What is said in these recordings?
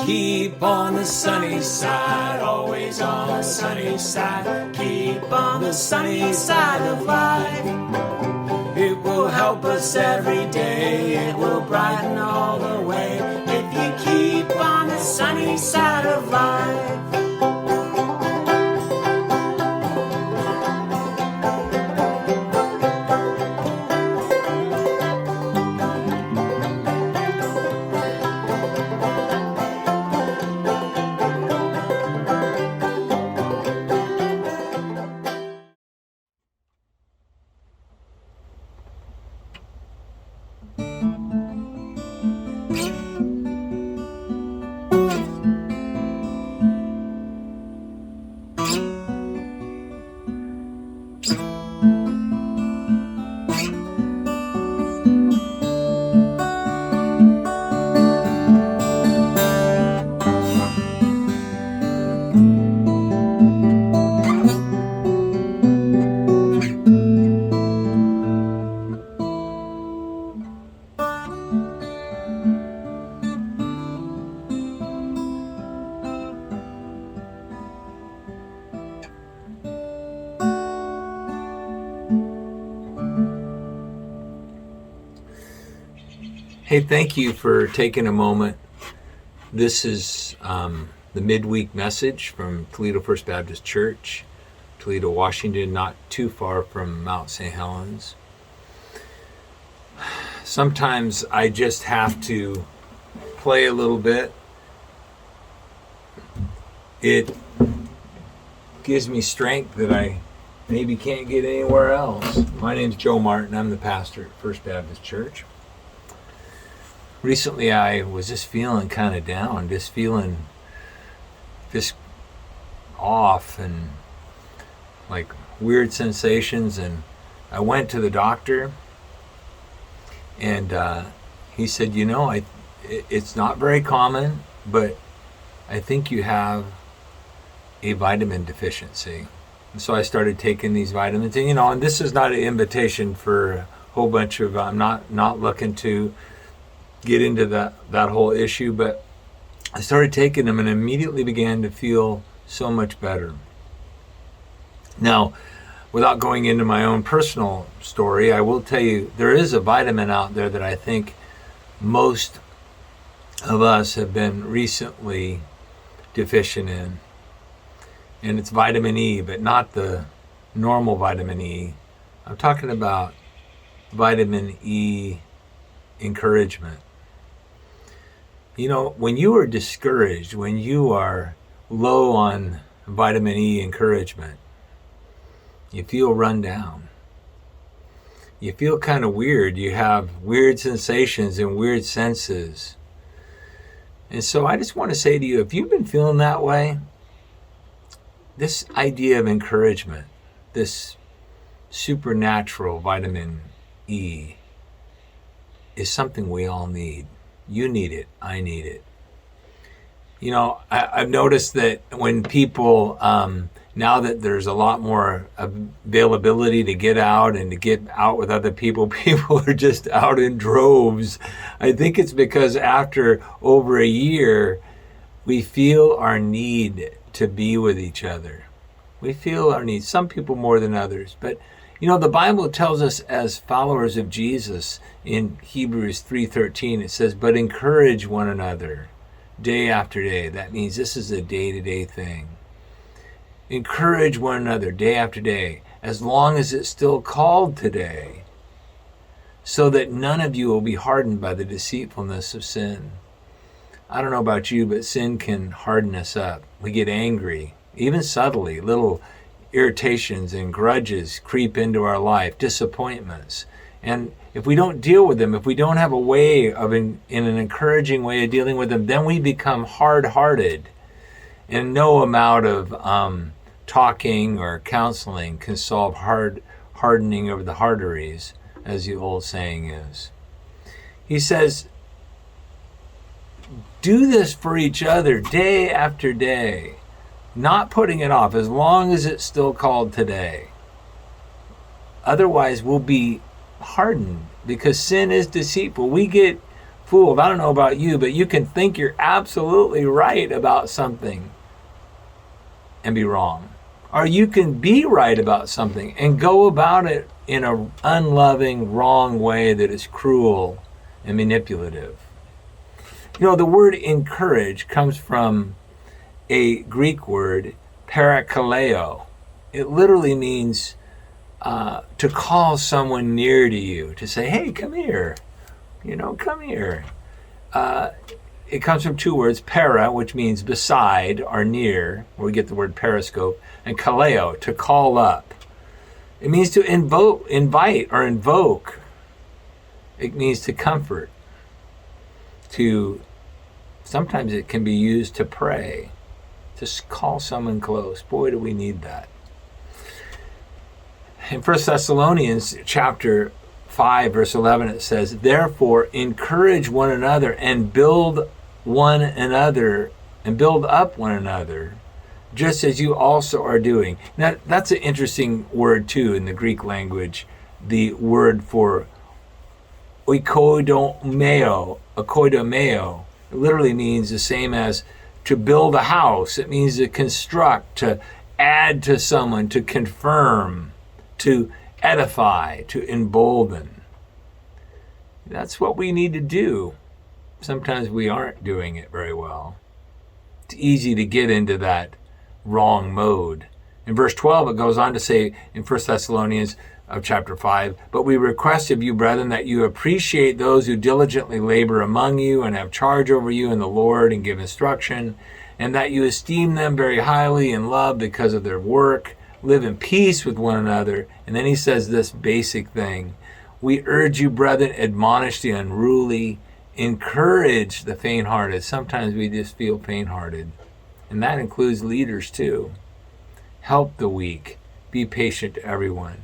Keep on the sunny side, always on the sunny side. Keep on the sunny side of life. It will help us every day, it will brighten all the way. If you keep on the sunny side of life. Hey, thank you for taking a moment. This is the midweek message from Toledo First Baptist Church, Toledo, Washington, not too far from Mount St. Helens. Sometimes I just have to play a little bit. It gives me strength that I maybe can't get anywhere else. My name's Joe Martin. I'm the pastor at First Baptist Church. Recently, I was just feeling kind of down, just off and like weird sensations. And I went to the doctor, and he said, it's not very common, but I think you have a vitamin deficiency. And so I started taking these vitamins, and this is not an invitation for a whole bunch of, I'm not looking to get into that whole issue, but I started taking them and immediately began to feel so much better. Now, without going into my own personal story, I will tell you there is a vitamin out there that I think most of us have been recently deficient in, and it's vitamin E, but not the normal vitamin E. I'm talking about vitamin E encouragement. When you are discouraged, when you are low on vitamin E encouragement, you feel run down. You feel kind of weird. You have weird sensations and weird senses. And so I just want to say to you, if you've been feeling that way, this idea of encouragement, this supernatural vitamin E, is something we all need. You need it. I need it. I've noticed that when people, now that there's a lot more availability to get out and to get out with other people, people are just out in droves. I think it's because after over a year, we feel our need to be with each other. We feel our need, some people more than others, but the Bible tells us as followers of Jesus in Hebrews 3:13, it says, but encourage one another day after day. That means this is a day-to-day thing. Encourage one another day after day, as long as it's still called today, so that none of you will be hardened by the deceitfulness of sin. I don't know about you, but sin can harden us up. We get angry, even subtly, little irritations and grudges creep into our life, disappointments. And if we don't deal with them, if we don't have a way of, in an encouraging way of dealing with them, then we become hard-hearted. And no amount of talking or counseling can solve hardening of the arteries, as the old saying is. He says, do this for each other day after day. Not putting it off as long as it's still called today. Otherwise, we'll be hardened because sin is deceitful. We get fooled. I don't know about you, but you can think you're absolutely right about something and be wrong. Or you can be right about something and go about it in an unloving, wrong way that is cruel and manipulative. The word encourage comes from a Greek word, parakaleo. It literally means to call someone near to you, to say, hey, come here, come here. It comes from two words, para, which means beside or near, where we get the word periscope, and kaleo, to call up. It means to invite or invoke. It means to comfort. Sometimes it can be used to pray, to call someone close. Boy, do we need that. In 1 Thessalonians chapter 5, verse 11, it says, therefore, encourage one another and build up one another, just as you also are doing. Now, that's an interesting word, too, in the Greek language. The word for oikodomeo. It literally means the same as to build a house. It means to construct, to add to someone, to confirm, to edify, to embolden. That's what we need to do. Sometimes we aren't doing it very well. It's easy to get into that wrong mode. In verse 12, it goes on to say in 1 Thessalonians of chapter 5, but we request of you, brethren, that you appreciate those who diligently labor among you and have charge over you in the Lord and give instruction, and that you esteem them very highly in love because of their work. Live in peace with one another. And then he says this basic thing. We urge you, brethren, admonish the unruly, encourage the faint-hearted. Sometimes we just feel faint-hearted. And that includes leaders too. Help the weak. Be patient to everyone.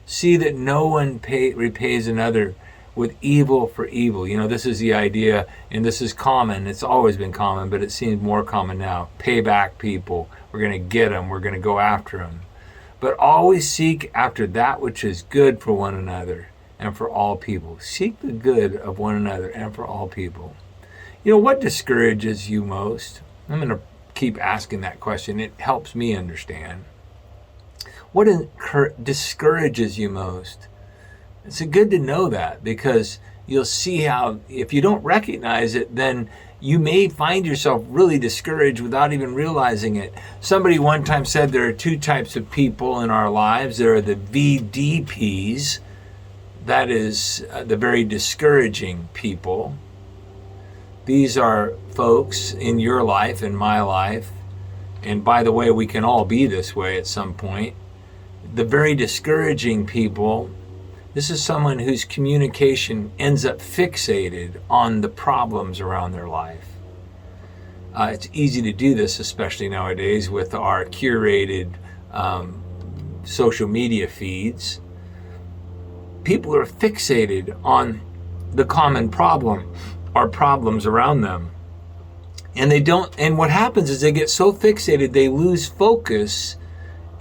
See that no one repays another with evil for evil. This is the idea, and this is common. It's always been common, but it seems more common now. Pay back people. We're going to get them. We're going to go after them. But always seek after that which is good for one another and for all people. Seek the good of one another and for all people. What discourages you most? I'm going to keep asking that question. It helps me understand. What discourages you most? It's good to know that, because you'll see how, if you don't recognize it, then you may find yourself really discouraged without even realizing it. Somebody one time said there are two types of people in our lives. There are the VDPs, that is the very discouraging people. These are folks in your life, in my life, and by the way, we can all be this way at some point. The very discouraging people, this is someone whose communication ends up fixated on the problems around their life. It's easy to do this, especially nowadays with our curated social media feeds. People are fixated on the common problem or problems around them. And what happens is they get so fixated, they lose focus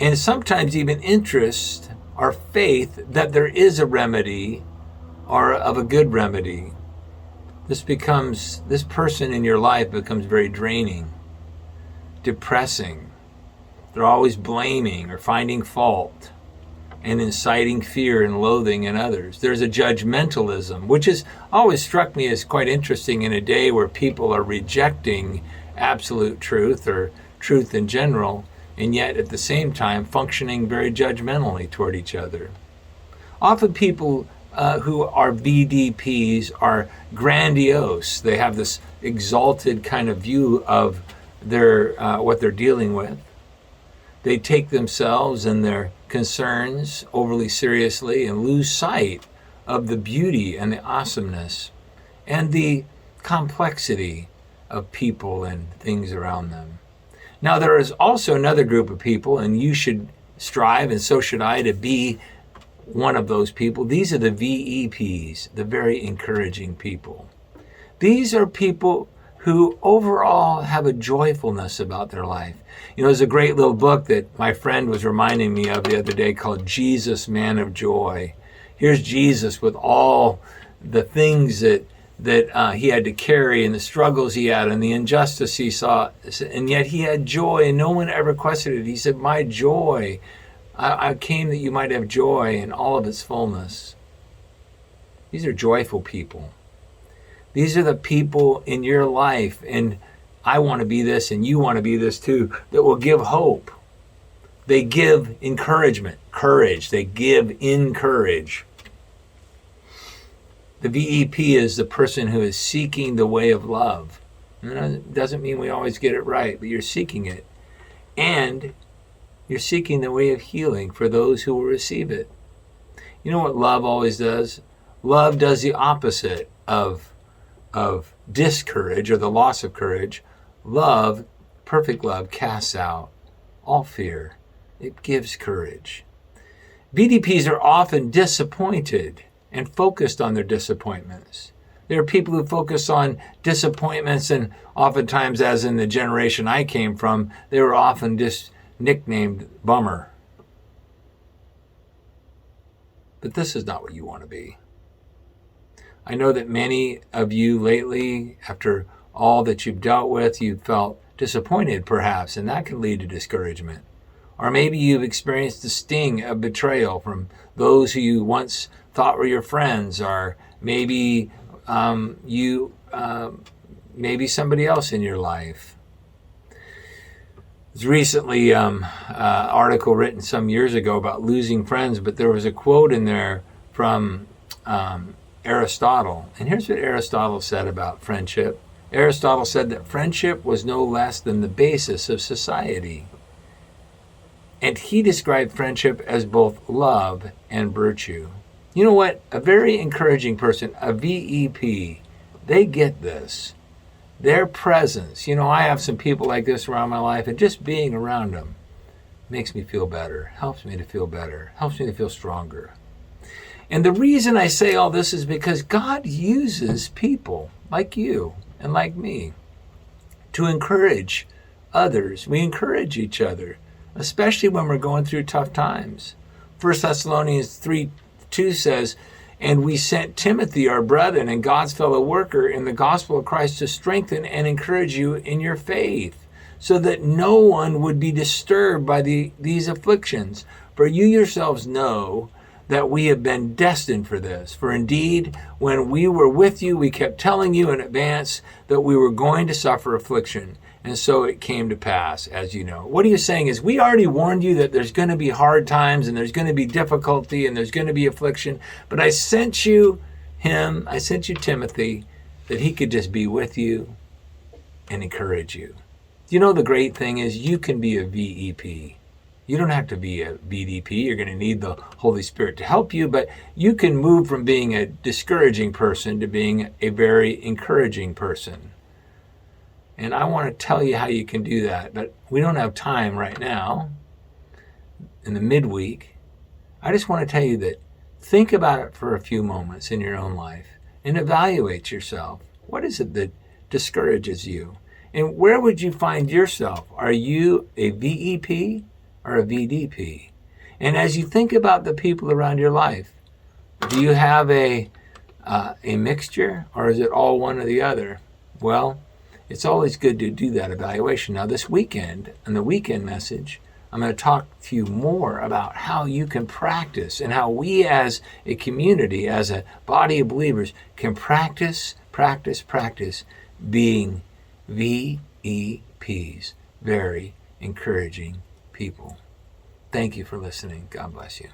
and sometimes even interest or faith that there is a remedy or of a good remedy. This person in your life becomes very draining, depressing. They're always blaming or finding fault and inciting fear and loathing in others. There's a judgmentalism, which has always struck me as quite interesting in a day where people are rejecting absolute truth or truth in general, and yet at the same time functioning very judgmentally toward each other. Often people who are VDPs are grandiose. They have this exalted kind of view of their what they're dealing with. They take themselves and their concerns overly seriously and lose sight of the beauty and the awesomeness and the complexity of people and things around them. Now, there is also another group of people, and you should strive, and so should I, to be one of those people. These are the VEPs, the very encouraging people. These are people who overall have a joyfulness about their life. There's a great little book that my friend was reminding me of the other day called Jesus, Man of Joy. Here's Jesus with all the things that that he had to carry, and the struggles he had, and the injustice he saw, and yet he had joy, and no one ever questioned it. He said, my joy, I came that you might have joy in all of its fullness. These are joyful people. These are the people in your life, and I want to be this, and you want to be this too, that will give hope. They give encouragement, courage. They give in courage. The VEP is the person who is seeking the way of love. It doesn't mean we always get it right, but you're seeking it. And you're seeking the way of healing for those who will receive it. You know what love always does? Love does the opposite of discourage or the loss of courage. Love, perfect love, casts out all fear. It gives courage. VDPs are often disappointed and focused on their disappointments. There are people who focus on disappointments, and oftentimes, as in the generation I came from, they were often just nicknamed bummer. But this is not what you want to be. I know that many of you lately, after all that you've dealt with, you've felt disappointed perhaps, and that can lead to discouragement. Or maybe you've experienced the sting of betrayal from those who you once thought were your friends, or maybe maybe somebody else in your life. There's recently an article written some years ago about losing friends, but there was a quote in there from Aristotle. And here's what Aristotle said about friendship. Aristotle said that friendship was no less than the basis of society. And he described friendship as both love and virtue. You know what? A very encouraging person, a VEP, they get this. Their presence. I have some people like this around my life, and just being around them makes me feel better, helps me to feel better, helps me to feel stronger. And the reason I say all this is because God uses people like you and like me to encourage others. We encourage each other, especially when we're going through tough times. 1 Thessalonians 3:2 says, and we sent Timothy, our brethren and God's fellow worker in the gospel of Christ, to strengthen and encourage you in your faith, so that no one would be disturbed by these afflictions. For you yourselves know that we have been destined for this. For indeed, when we were with you, we kept telling you in advance that we were going to suffer affliction. And so it came to pass, as you know. What he is saying is, we already warned you that there's going to be hard times, and there's going to be difficulty, and there's going to be affliction. But I sent you Timothy, that he could just be with you and encourage you. The great thing is you can be a VEP. You don't have to be a VDP. You're going to need the Holy Spirit to help you, but you can move from being a discouraging person to being a very encouraging person. And I want to tell you how you can do that, but we don't have time right now in the midweek. I just want to tell you that think about it for a few moments in your own life and evaluate yourself. What is it that discourages you? And where would you find yourself? Are you a VEP or a VDP? And as you think about the people around your life, do you have a mixture, or is it all one or the other? Well, it's always good to do that evaluation. Now, this weekend, in the weekend message, I'm going to talk to you more about how you can practice, and how we as a community, as a body of believers, can practice being VEPs, very encouraging people. Thank you for listening. God bless you.